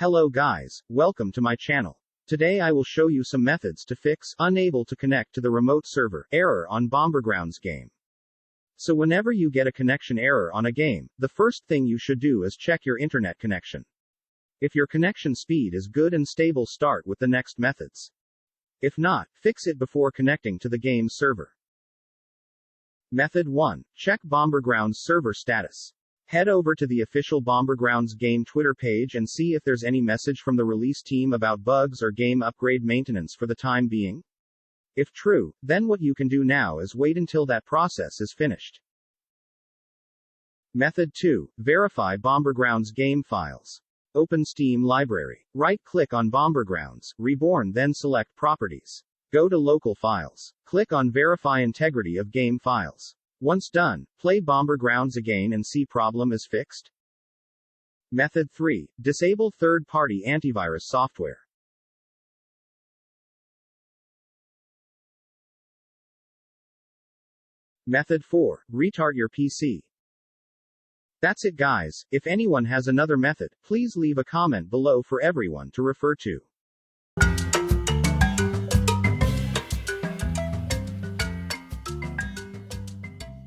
Hello guys, welcome to my channel. Today I will show you some methods to fix unable to connect to the remote server error on Bombergrounds game. So whenever you get a connection error on a game, the first thing you should do is check your internet connection. If your connection speed is good and stable, start with the next methods. If not, fix it before connecting to the game's server. Method 1. Check Bombergrounds server status. Head over to the official Bombergrounds game Twitter page and see if there's any message from the release team about bugs or game upgrade maintenance for the time being. If true, then what you can do now is wait until that process is finished. Method 2. Verify Bombergrounds game files. Open Steam Library. Right-click on Bombergrounds, Reborn, then select Properties. Go to Local Files. Click on Verify Integrity of Game Files. Once done, play Bombergrounds again and see problem is fixed. Method 3. Disable third-party antivirus software. Method 4. Restart your PC. That's it guys. If anyone has another method, please leave a comment below for everyone to refer to.